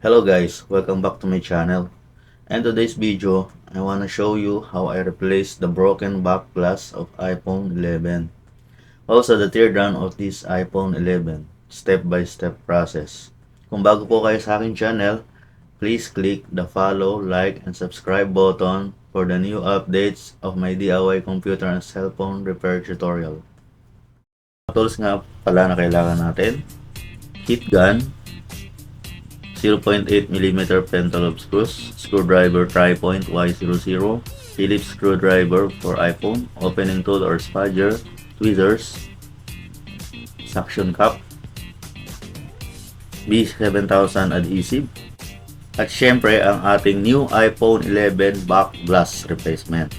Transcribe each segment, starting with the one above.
Hello guys, welcome back to my channel. And today's video, I want to show you how I replaced the broken back glass of iPhone 11. Also the teardown of this iPhone 11, step-by-step process. Kung bago po kayo sa aking channel, please click the follow, like, and subscribe button for the new updates of my DIY computer and cellphone repair tutorial. Tools nga pala na kailangan natin: heat gun, 0.8mm pentalobe screws, screwdriver tri-point Y00, Phillips screwdriver for iPhone, opening tool or spudger, tweezers, suction cup, B7000 adhesive, at syempre ang ating new iPhone 11 back glass replacement.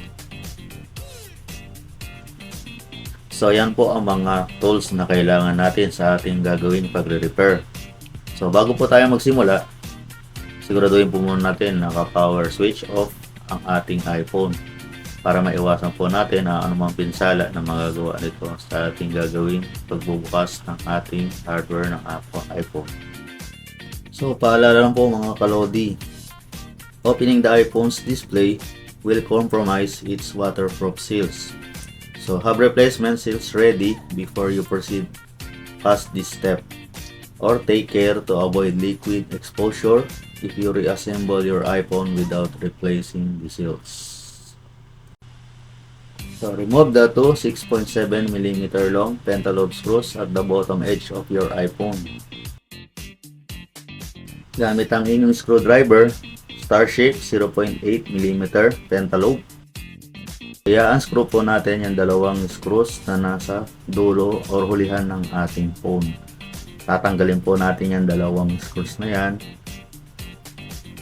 So yan po ang mga tools na kailangan natin sa ating gagawin pagre-repair. So bago po tayo magsimula, siguraduhin po muna natin naka-power switch off ang ating iPhone para maiwasan po natin ang anumang pinsala na magagawa nito sa ating gagawin pagbubukas ng ating hardware ng iPhone. So paalala lang po mga kalodi, opening the iPhone's display will compromise its waterproof seals. So have replacement seals ready before you proceed past this step. Or take care to avoid liquid exposure if you reassemble your iPhone without replacing the seals. So remove the two 6.7mm long pentalobe screws at the bottom edge of your iPhone. Gamit ang inyong screwdriver, star shape 0.8mm pentalobe. Kaya unscrew po natin yung dalawang screws na nasa dulo or hulihan ng ating phone. Tatanggalin po natin yung dalawang screws na yan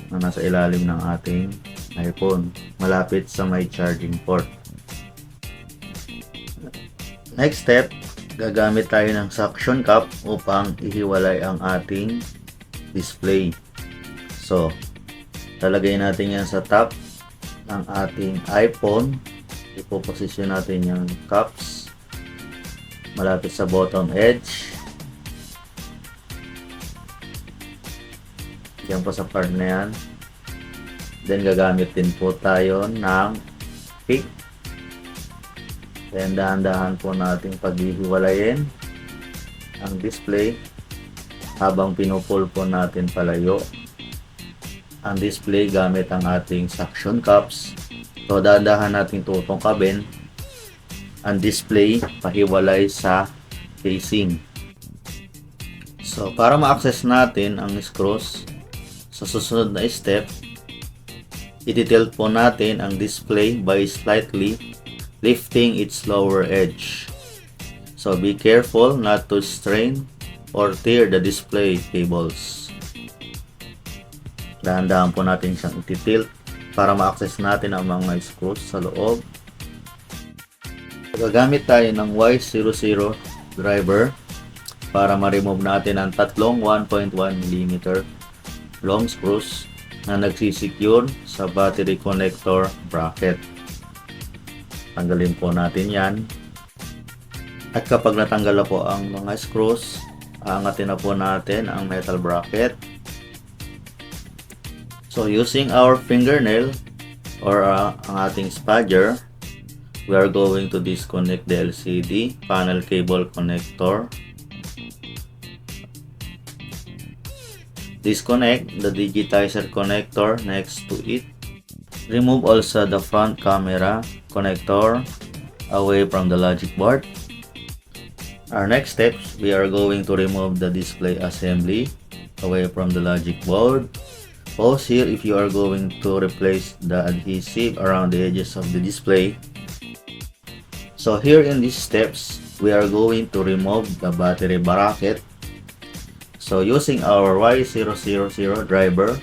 na nasa ilalim ng ating iPhone, malapit sa may charging port. Next step, gagamit tayo ng suction cup upang ihiwalay ang ating display. So, talagay natin yan sa top ng ating iPhone. Ipoposisyon natin yung cups malapit sa bottom edge. Yan po sa part na yan. Then gagamit din po tayo ng pick. Then dahan-dahan po natin paghihiwalayin ang display habang pinupull po natin palayo ang display gamit ang ating suction cups. So dahan-dahan natin tutungkabin ang display pahiwalay sa casing. So para ma-access natin ang screws, sa susunod na step, i-tilt po natin ang display by slightly lifting its lower edge. So be careful not to strain or tear the display cables. Dahan-dahan po natin siyang i-tilt para ma-access natin ang mga screws sa loob. Gagamit tayo ng Y00 driver para ma-remove natin ang tatlong 1.1mm long screws na nagsisecure sa battery connector bracket. Tanggalin po natin yan. At kapag natanggal na po ang mga screws, aangatin na po natin ang metal bracket. So using our fingernail or ang ating spudger, we are going to disconnect the LCD panel cable connector. Disconnect the digitizer connector next to it. Remove also the front camera connector away from the logic board. Our next steps, we are going to remove the display assembly away from the logic board. Pause here if you are going to replace the adhesive around the edges of the display. So here in these steps, we are going to remove the battery bracket. So using our Y000 driver,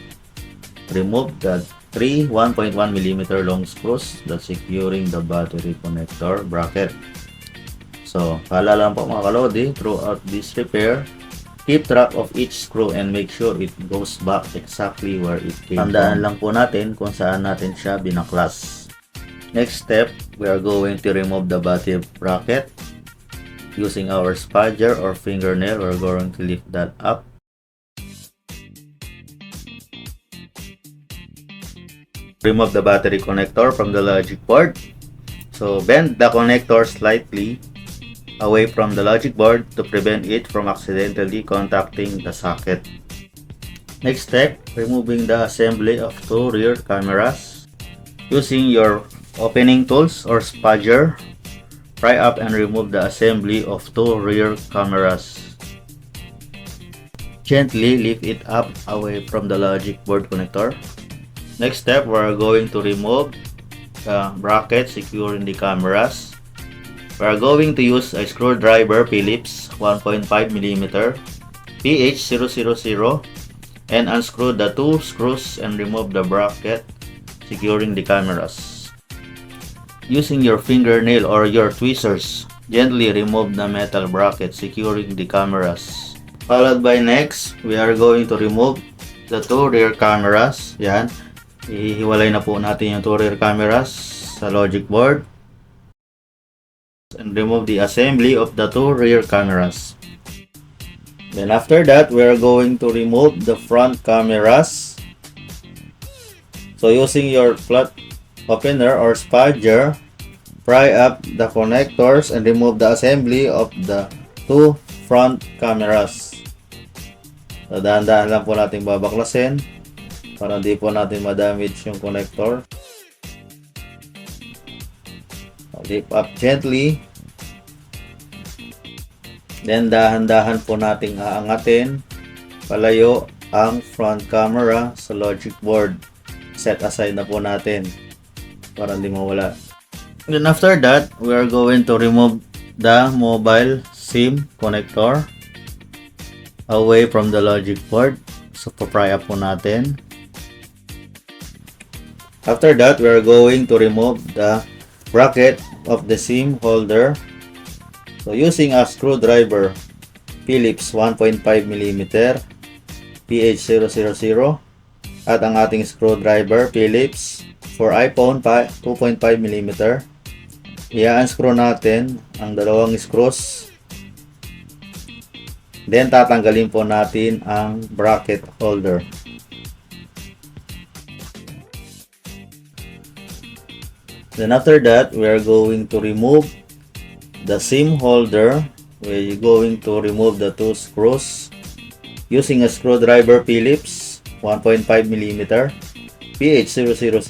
remove the three 1.1mm long screws that securing the battery connector bracket. So paalala lang po mga kalodi, throughout this repair, keep track of each screw and make sure it goes back exactly where it came from. Tandaan lang po natin kung saan natin siya binaklas. Next step, we are going to remove the battery bracket. Using our spudger or fingernail, we're going to lift that up. Remove the battery connector from the logic board. So bend the connector slightly away from the logic board to prevent it from accidentally contacting the socket. Next step, removing the assembly of two rear cameras. Using your opening tools or spudger, pry up and remove the assembly of two rear cameras. Gently lift it up away from the logic board connector. Next step, we're going to remove the bracket securing the cameras. We're going to use a screwdriver Phillips 1.5mm PH000 and unscrew the two screws and remove the bracket securing the cameras. Using your fingernail or your tweezers, gently remove the metal bracket securing the cameras. Followed by next, we are going to remove the two rear cameras. Yan. Ihiwalay na po natin yung two rear cameras sa logic board. And remove the assembly of the two rear cameras. Then after that, we are going to remove the front cameras. So using your flat opener or spudger, pry up the connectors and remove the assembly of the two front cameras. So dahan-dahan lang po natin babaklasin para hindi po natin ma-damage yung connector. Lift up gently. Then dahan-dahan po nating aangatin palayo ang front camera sa logic board. Set aside na po natin para hindi mawala. Then after that, we are going to remove the mobile SIM connector away from the logic board. So pry up po natin. After that, we are going to remove the bracket of the SIM holder. So using a screwdriver Phillips 1.5mm PH000 at ang ating screwdriver Phillips for iPhone 2.5mm, i-unscrew natin ang dalawang screws. Then tatanggalin po natin ang bracket holder. Then after that, we are going to remove the SIM holder. We're going to remove the two screws using a screwdriver Phillips 1.5mm PH000.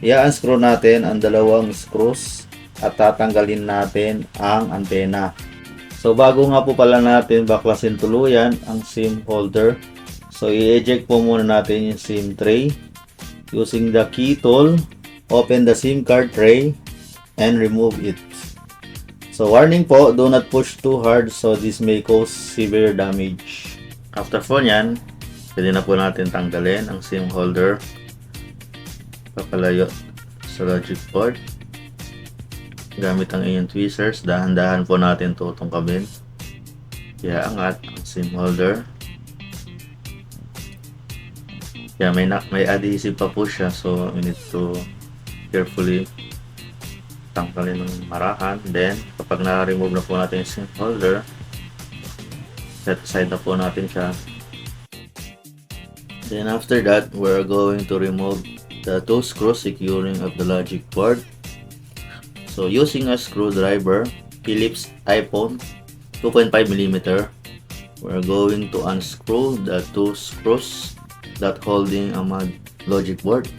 I-unscrew natin ang dalawang screws at tatanggalin natin ang antena. So bago nga po pala natin baklasin tuluyan ang SIM holder, so i-eject po muna natin yung SIM tray. Using the key tool, open the SIM card tray and remove it. So warning po, do not push too hard so this may cause severe damage. After po nyan, pwede na po natin tanggalin ang SIM holder papalayo sa logic board. Gamit ang inyong tweezers, dahan-dahan po natin tutungkabin. Kaya angat ang SIM holder. Kaya may adhesive pa po siya, so we need to carefully tanggalin ng marahan. Then kapag na-remove na po natin yung SIM holder, set aside na po natin siya. Then after that, we're going to remove the two screws securing of the logic board. So using a screwdriver Phillips iPhone 2.5mm, we're going to unscrew the two screws that holding ang logic board.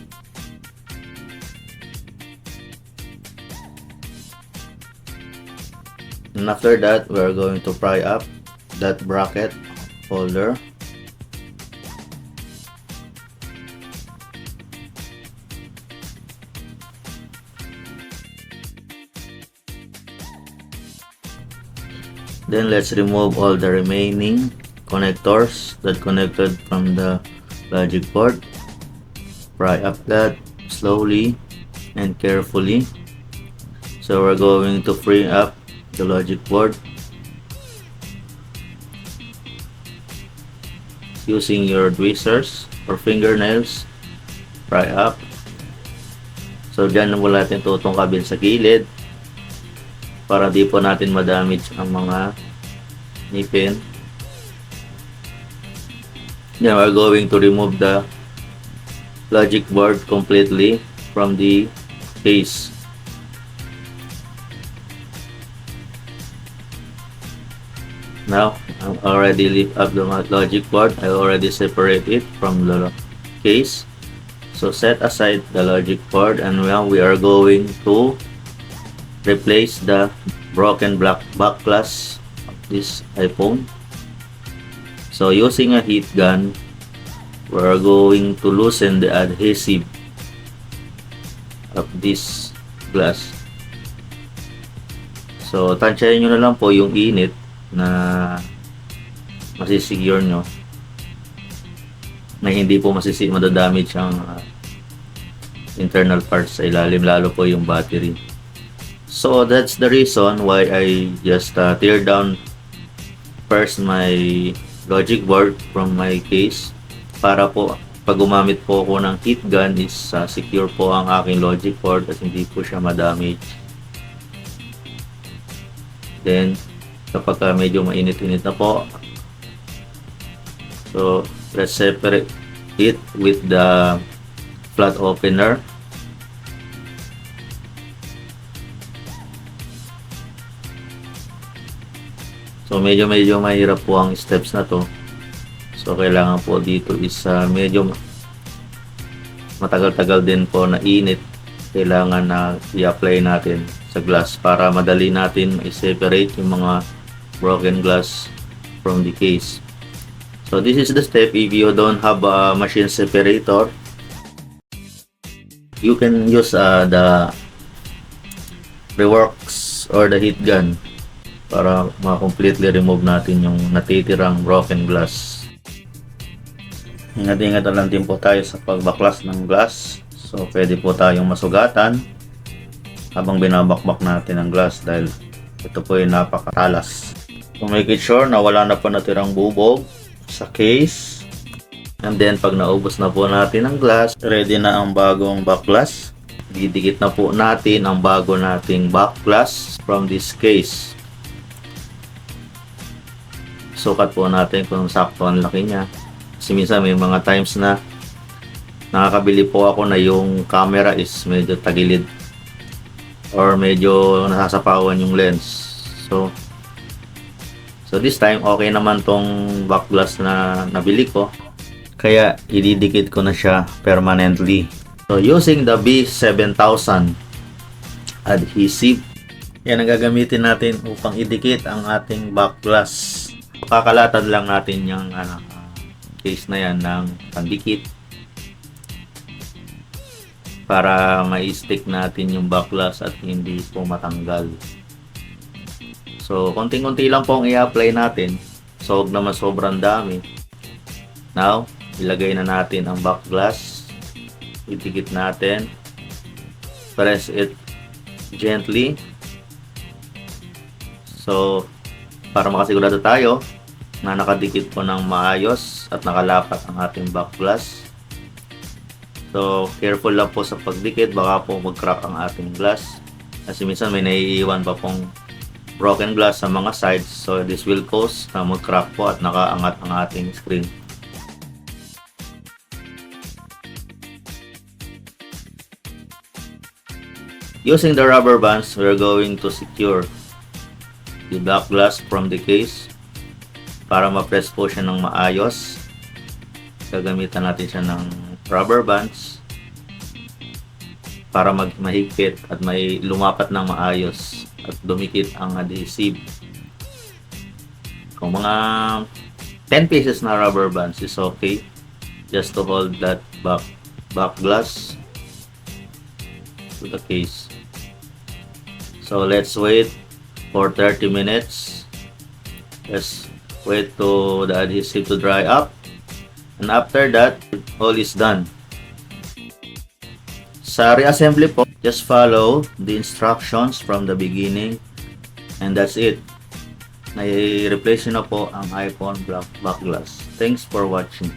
And after that, we are going to pry up that bracket holder. Then let's remove all the remaining connectors that connected from the logic board. Pry up that slowly and carefully. So we're going to free up the logic board using your tweezers or fingernails. Pry up. So dyan na mula natin tutungkabin sa gilid para di po natin ma-damage ang mga ngipin. Then we're going to remove the logic board completely from the case. Now, I already lift up the logic board. I already separate it from the case. So set aside the logic board, and now we are going to replace the broken backglass of this iPhone. So using a heat gun, we are going to loosen the adhesive of this glass. So tansyahin nyo na lang po yung init na masisecure nyo, na hindi po madadamage ang internal parts sa ilalim, lalo po yung battery. So that's the reason why I just tear down first my logic board from my case, para po pag gumamit po ako ng heat gun is secure po ang aking logic board at hindi po siya madamage. Then kapag medyo mainit-init na po, so let's separate it with the flat opener. So medyo mahirap po ang steps na to. So kailangan po dito is medyo matagal-tagal din po na init. Kailangan na i-apply natin sa glass para madali natin i-separate yung mga broken glass from the case. So this is the step. If you don't have a machine separator, you can use the reworks or the heat gun para ma-completely remove natin yung natitirang broken glass. Ingat-ingat lang din po tayo sa pagbaklas ng glass. So pwede po tayong masugatan habang binabakbak natin ang glass dahil ito po ay napakatalas. So make it sure na wala na po natirang bubog sa case. And then pag naubos na po natin ang glass, ready na ang bagong backglass. Didikit na po natin ang bago nating backglass from this case. Sukat po natin kung sakto ang laki niya. Kasi minsan may mga times na nakakabili po ako na yung camera is medyo tagilid or medyo nasasapawan yung lens. So this time okay naman tong backglass na nabili ko, kaya ididikit ko na siya permanently. So using the B7000 adhesive, yan ang gagamitin natin upang idikit ang ating backglass. Kakalatad lang natin yung case na yan ng pandikit para ma-stick natin yung backglass at hindi po matanggal. So konting-konti lang po ang i-apply natin, so huwag naman sobrang dami. Now ilagay na natin ang backglass, idikit natin, press it gently. So para makasigurado tayo na nakadikit po ng maayos at nakalapat ang ating backglass. So careful lang po sa pagdikit, baka po mag-crack ang ating glass kasi minsan may naiiwan pa pong broken glass sa mga sides. So this will cause na mag-crack po at nakaangat ang ating screen. Using the rubber bands, we're going to secure the backglass from the case. Para ma-press po siya ng maayos, gagamitan natin siya ng rubber bands para mahigpit at may lumapat ng maayos at dumikit ang adhesive. Kung mga 10 pieces na rubber bands is okay, just to hold that backglass to the case. So let's wait for 30 minutes. Let's wait to the adhesive to dry up, and after that all is done. Sa reassembly po, just follow the instructions from the beginning and that's it. Na-replace na po ang iPhone backglass. Thanks for watching.